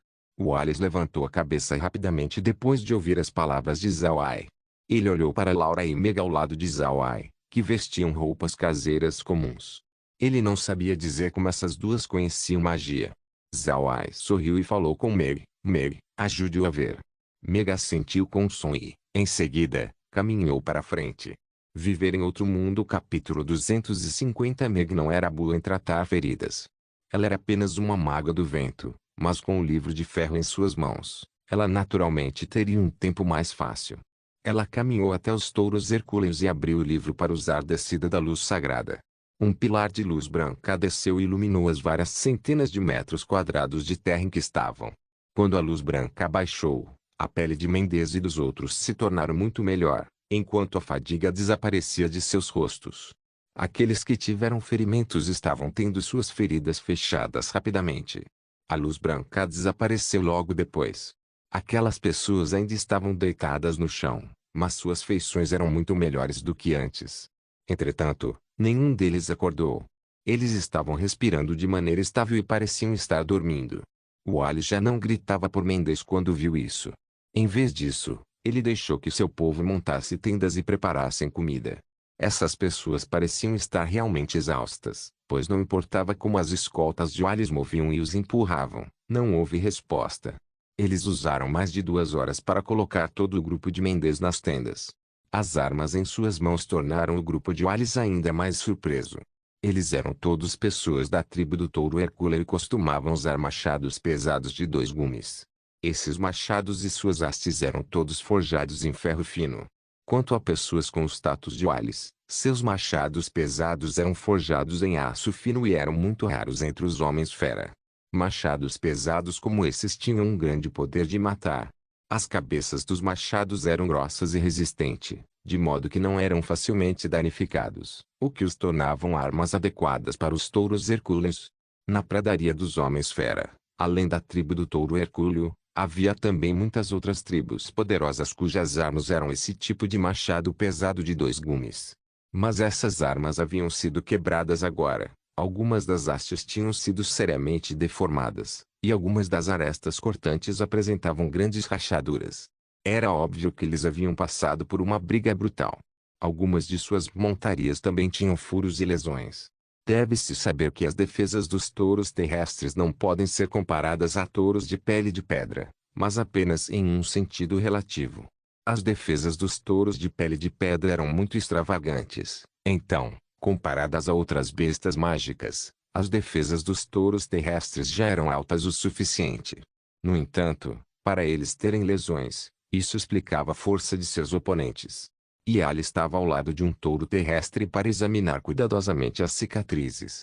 Alice levantou a cabeça rapidamente depois de ouvir as palavras de Zhao Ai. Ele olhou para Laura e Meg ao lado de Zhao Ai, que vestiam roupas caseiras comuns. Ele não sabia dizer como essas duas conheciam magia. Zhao Ai sorriu e falou com Meg, Meg, ajude-o a ver. Meg assentiu com um som e, em seguida, caminhou para a frente. Viver em outro mundo. Capítulo 250. Meg não era boa em tratar feridas. Ela era apenas uma maga do vento, mas com o livro de ferro em suas mãos, ela naturalmente teria um tempo mais fácil. Ela caminhou até os touros hercúleos e abriu o livro para usar descida da luz sagrada. Um pilar de luz branca desceu e iluminou as várias centenas de metros quadrados de terra em que estavam. Quando a luz branca abaixou, a pele de Mendes e dos outros se tornaram muito melhor, enquanto a fadiga desaparecia de seus rostos. Aqueles que tiveram ferimentos estavam tendo suas feridas fechadas rapidamente. A luz branca desapareceu logo depois. Aquelas pessoas ainda estavam deitadas no chão, mas suas feições eram muito melhores do que antes. Entretanto, nenhum deles acordou. Eles estavam respirando de maneira estável e pareciam estar dormindo. Wally já não gritava por Mendes quando viu isso. Em vez disso, ele deixou que seu povo montasse tendas e preparassem comida. Essas pessoas pareciam estar realmente exaustas, pois não importava como as escoltas de Wally moviam e os empurravam, não houve resposta. Eles usaram mais de 2 horas para colocar todo o grupo de Mendes nas tendas. As armas em suas mãos tornaram o grupo de Wallace ainda mais surpreso. Eles eram todos pessoas da tribo do touro Hercúleo e costumavam usar machados pesados de 2 gumes. Esses machados e suas hastes eram todos forjados em ferro fino. Quanto a pessoas com o status de Wallace, seus machados pesados eram forjados em aço fino e eram muito raros entre os homens-fera. Machados pesados como esses tinham um grande poder de matar. As cabeças dos machados eram grossas e resistentes, de modo que não eram facilmente danificados, o que os tornavam armas adequadas para os touros hercúleos. Na pradaria dos homens-fera, além da tribo do touro Hercúleo, havia também muitas outras tribos poderosas cujas armas eram esse tipo de machado pesado de 2 gumes. Mas essas armas haviam sido quebradas agora. Algumas das hastes tinham sido seriamente deformadas, e algumas das arestas cortantes apresentavam grandes rachaduras. Era óbvio que eles haviam passado por uma briga brutal. Algumas de suas montarias também tinham furos e lesões. Deve-se saber que as defesas dos touros terrestres não podem ser comparadas a touros de pele de pedra, mas apenas em um sentido relativo. As defesas dos touros de pele de pedra eram muito extravagantes. Então, comparadas a outras bestas mágicas, as defesas dos touros terrestres já eram altas o suficiente. No entanto, para eles terem lesões, isso explicava a força de seus oponentes. Wally estava ao lado de um touro terrestre para examinar cuidadosamente as cicatrizes.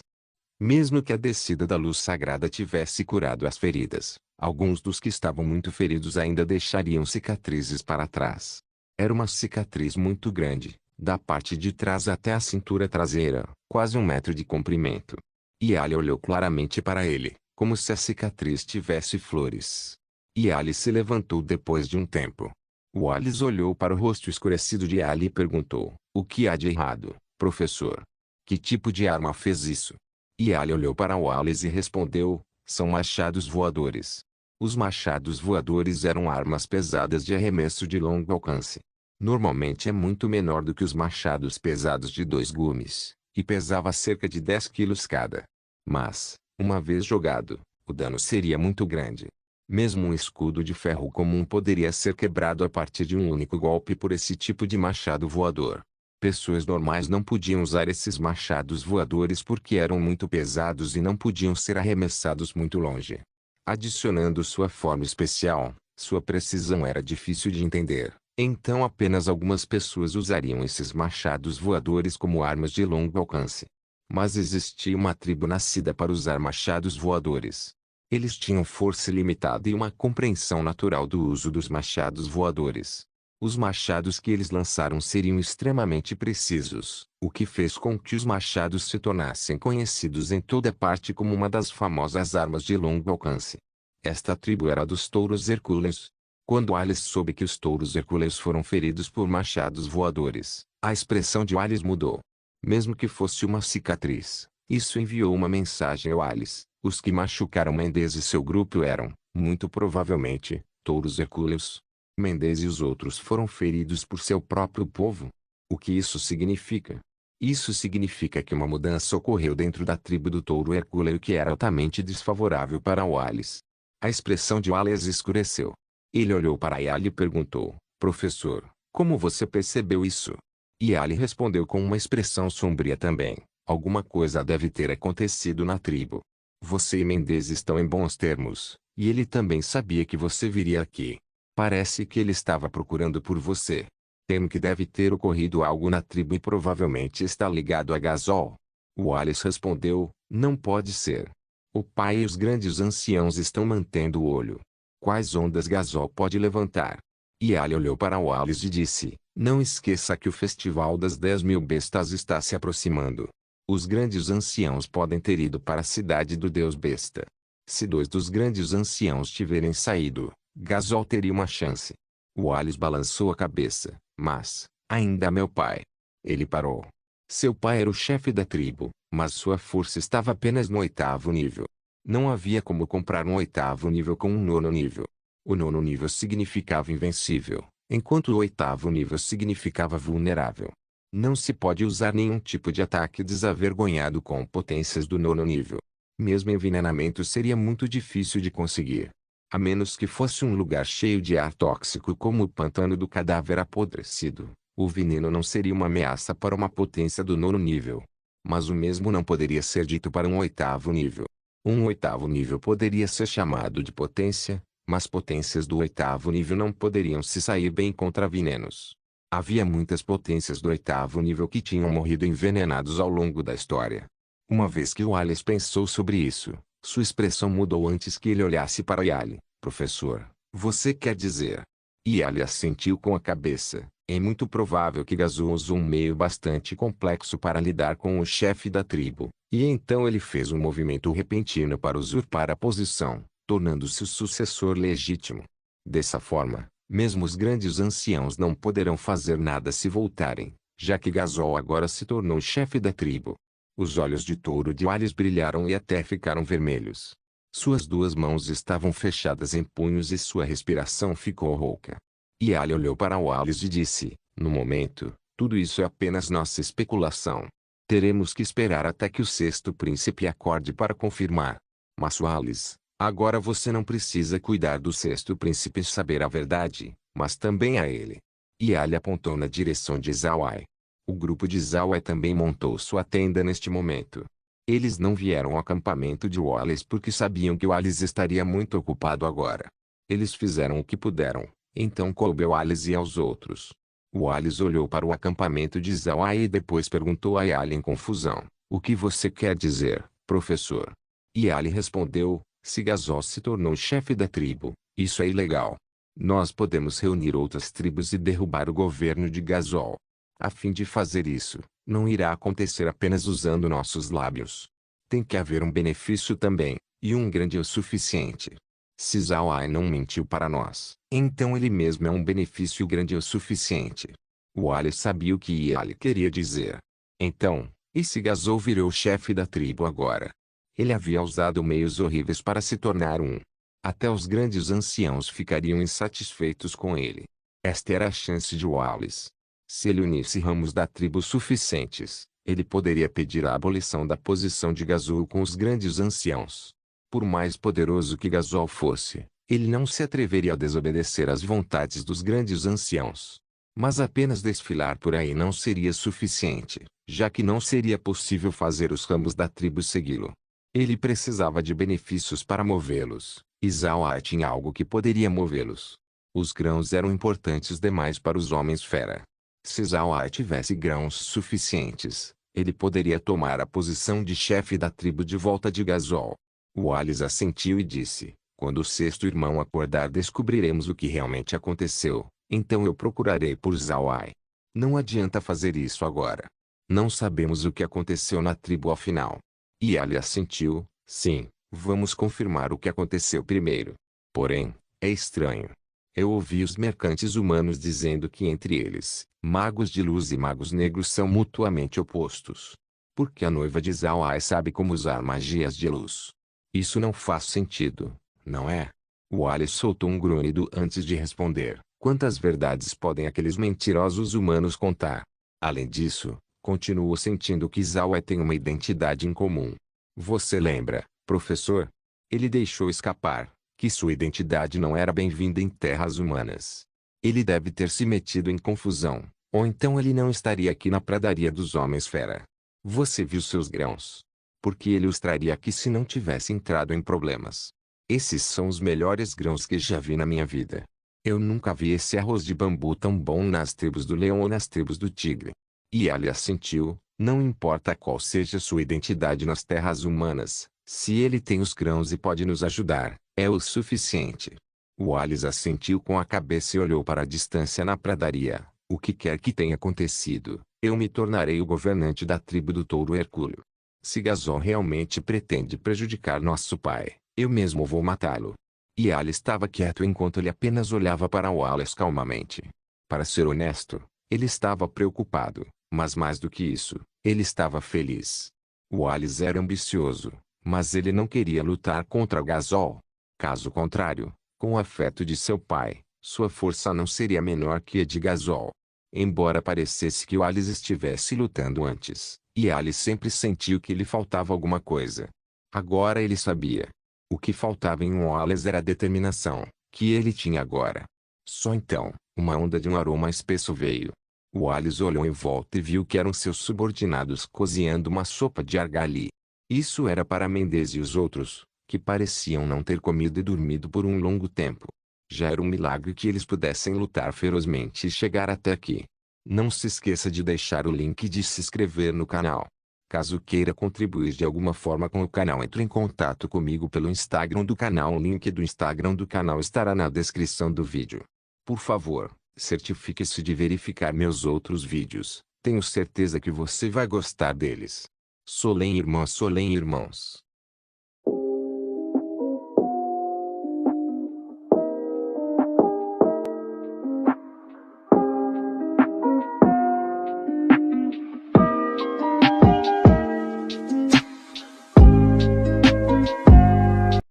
Mesmo que a descida da luz sagrada tivesse curado as feridas, alguns dos que estavam muito feridos ainda deixariam cicatrizes para trás. Era uma cicatriz muito grande, da parte de trás até a cintura traseira, quase 1 metro de comprimento. Wally olhou claramente para ele, como se a cicatriz tivesse flores. Wally se levantou depois de um tempo. Wallace olhou para o rosto escurecido de Wally e perguntou: "O que há de errado, professor? Que tipo de arma fez isso?" Wally olhou para Wallace e respondeu: "São machados voadores." Os machados voadores eram armas pesadas de arremesso de longo alcance. Normalmente é muito menor do que os machados pesados de 2 gumes, e pesava cerca de 10 quilos cada. Mas, uma vez jogado, o dano seria muito grande. Mesmo um escudo de ferro comum poderia ser quebrado a partir de um único golpe por esse tipo de machado voador. Pessoas normais não podiam usar esses machados voadores porque eram muito pesados e não podiam ser arremessados muito longe. Adicionando sua forma especial, sua precisão era difícil de entender, então apenas algumas pessoas usariam esses machados voadores como armas de longo alcance. Mas existia uma tribo nascida para usar machados voadores. Eles tinham força limitada e uma compreensão natural do uso dos machados voadores. Os machados que eles lançaram seriam extremamente precisos, o que fez com que os machados se tornassem conhecidos em toda parte como uma das famosas armas de longo alcance. Esta tribo era a dos touros hercúleos. Quando Wallace soube que os touros hercúleos foram feridos por machados voadores, a expressão de Wallace mudou. Mesmo que fosse uma cicatriz, isso enviou uma mensagem a Wallace. Os que machucaram Mendes e seu grupo eram, muito provavelmente, touros hercúleos. Mendes e os outros foram feridos por seu próprio povo. O que isso significa? Isso significa que uma mudança ocorreu dentro da tribo do touro hercúleo que era altamente desfavorável para Wallace. A expressão de Wallace escureceu. Ele olhou para Wally e perguntou: "Professor, como você percebeu isso?" Wally respondeu com uma expressão sombria também: "Alguma coisa deve ter acontecido na tribo. Você e Mendes estão em bons termos, e ele também sabia que você viria aqui. Parece que ele estava procurando por você. Temo que deve ter ocorrido algo na tribo e provavelmente está ligado a Gasol." Wallace respondeu: "Não pode ser. O pai e os grandes anciãos estão mantendo o olho. Quais ondas Gasol pode levantar?" Wally olhou para Wallace e disse: Não esqueça que o Festival das 10.000 Bestas está se aproximando. Os grandes anciãos podem ter ido para a cidade do Deus Besta. Se 2 dos grandes anciãos tiverem saído, Gasol teria uma chance. Wallace balançou a cabeça, mas, ainda meu pai. Ele parou. Seu pai era o chefe da tribo, mas sua força estava apenas no 8º nível. Não havia como comprar um 8º nível com um 9º nível. O 9º nível significava invencível, enquanto o 8º nível significava vulnerável. Não se pode usar nenhum tipo de ataque desavergonhado com potências do 9º nível. Mesmo envenenamento seria muito difícil de conseguir. A menos que fosse um lugar cheio de ar tóxico como o pântano do cadáver apodrecido, o veneno não seria uma ameaça para uma potência do 9º nível. Mas o mesmo não poderia ser dito para um 8º nível. Um 8º nível poderia ser chamado de potência, mas potências do 8º nível não poderiam se sair bem contra venenos. Havia muitas potências do 8º nível que tinham morrido envenenados ao longo da história. Uma vez que Wallace pensou sobre isso, sua expressão mudou antes que ele olhasse para Yali. Professor, você quer dizer? Yali assentiu com a cabeça. É muito provável que Gasol usou um meio bastante complexo para lidar com o chefe da tribo, e então ele fez um movimento repentino para usurpar a posição, tornando-se o sucessor legítimo. Dessa forma, mesmo os grandes anciãos não poderão fazer nada se voltarem, já que Gasol agora se tornou o chefe da tribo. Os olhos de touro de Wallace brilharam e até ficaram vermelhos. Suas 2 mãos estavam fechadas em punhos e sua respiração ficou rouca. Yali olhou para Wallace e disse, no momento, tudo isso é apenas nossa especulação. Teremos que esperar até que o 6º príncipe acorde para confirmar. Mas Wallace, agora você não precisa cuidar do 6º príncipe e saber a verdade, mas também a ele. Yali apontou na direção de Zawai. O grupo de Zawai também montou sua tenda neste momento. Eles não vieram ao acampamento de Wallace porque sabiam que Wallace estaria muito ocupado agora. Eles fizeram o que puderam. Então coube a Wallace e aos outros. Wallace olhou para o acampamento de Zawai e depois perguntou a Yali em confusão, o que você quer dizer, professor? Yali respondeu, se Gasol se tornou chefe da tribo, isso é ilegal. Nós podemos reunir outras tribos e derrubar o governo de Gasol. A fim de fazer isso, não irá acontecer apenas usando nossos lábios. Tem que haver um benefício também, e um grande o suficiente. Se Zawai não mentiu para nós, então ele mesmo é um benefício grande o suficiente. Wallace sabia o que Yali queria dizer. Então, e se Gasol virou o chefe da tribo agora? Ele havia usado meios horríveis para se tornar um. Até os grandes anciãos ficariam insatisfeitos com ele. Esta era a chance de Wallace. Se ele unisse ramos da tribo suficientes, ele poderia pedir a abolição da posição de Gasol com os grandes anciãos. Por mais poderoso que Gasol fosse, ele não se atreveria a desobedecer às vontades dos grandes anciãos. Mas apenas desfilar por aí não seria suficiente, já que não seria possível fazer os ramos da tribo segui-lo. Ele precisava de benefícios para movê-los, e Zawai tinha algo que poderia movê-los. Os grãos eram importantes demais para os homens fera. Se Zawai tivesse grãos suficientes, ele poderia tomar a posição de chefe da tribo de volta de Gasol. Wallace assentiu e disse, quando o 6º irmão acordar descobriremos o que realmente aconteceu, então eu procurarei por Zawai. Não adianta fazer isso agora. Não sabemos o que aconteceu na tribo afinal. Yali assentiu, sim, vamos confirmar o que aconteceu primeiro. Porém, é estranho. Eu ouvi os mercantes humanos dizendo que entre eles, magos de luz e magos negros são mutuamente opostos. Porque a noiva de Zawai sabe como usar magias de luz. Isso não faz sentido, não é? Wallace soltou um grunhido antes de responder. Quantas verdades podem aqueles mentirosos humanos contar? Além disso, continuo sentindo que Zawai tem uma identidade em comum. Você lembra, professor? Ele deixou escapar que sua identidade não era bem-vinda em terras humanas. Ele deve ter se metido em confusão, ou então ele não estaria aqui na pradaria dos homens fera. Você viu seus grãos? Porque ele os traria aqui se não tivesse entrado em problemas. Esses são os melhores grãos que já vi na minha vida. Eu nunca vi esse arroz de bambu tão bom nas tribos do leão ou nas tribos do tigre. Yali assentiu, não importa qual seja sua identidade nas terras humanas, se ele tem os grãos e pode nos ajudar, é o suficiente. Wallace assentiu com a cabeça e olhou para a distância na pradaria. O que quer que tenha acontecido, eu me tornarei o governante da tribo do touro Hercúleo. Se Gasol realmente pretende prejudicar nosso pai, eu mesmo vou matá-lo. Yali estava quieto enquanto ele apenas olhava para Wallace calmamente. Para ser honesto, ele estava preocupado, mas mais do que isso, ele estava feliz. Wallace era ambicioso, mas ele não queria lutar contra Gasol. Caso contrário, com o afeto de seu pai, sua força não seria menor que a de Gasol. Embora parecesse que Wallace estivesse lutando antes, Yali sempre sentiu que lhe faltava alguma coisa. Agora ele sabia. O que faltava em Wallace era a determinação, que ele tinha agora. Só então, uma onda de um aroma espesso veio. Wallace olhou em volta e viu que eram seus subordinados cozinhando uma sopa de argali. Isso era para Mendes e os outros, que pareciam não ter comido e dormido por um longo tempo. Já era um milagre que eles pudessem lutar ferozmente e chegar até aqui. Não se esqueça de deixar o link e de se inscrever no canal. Caso queira contribuir de alguma forma com o canal, entre em contato comigo pelo Instagram do canal. O link do Instagram do canal estará na descrição do vídeo. Por favor, certifique-se de verificar meus outros vídeos. Tenho certeza que você vai gostar deles. Solem irmãos.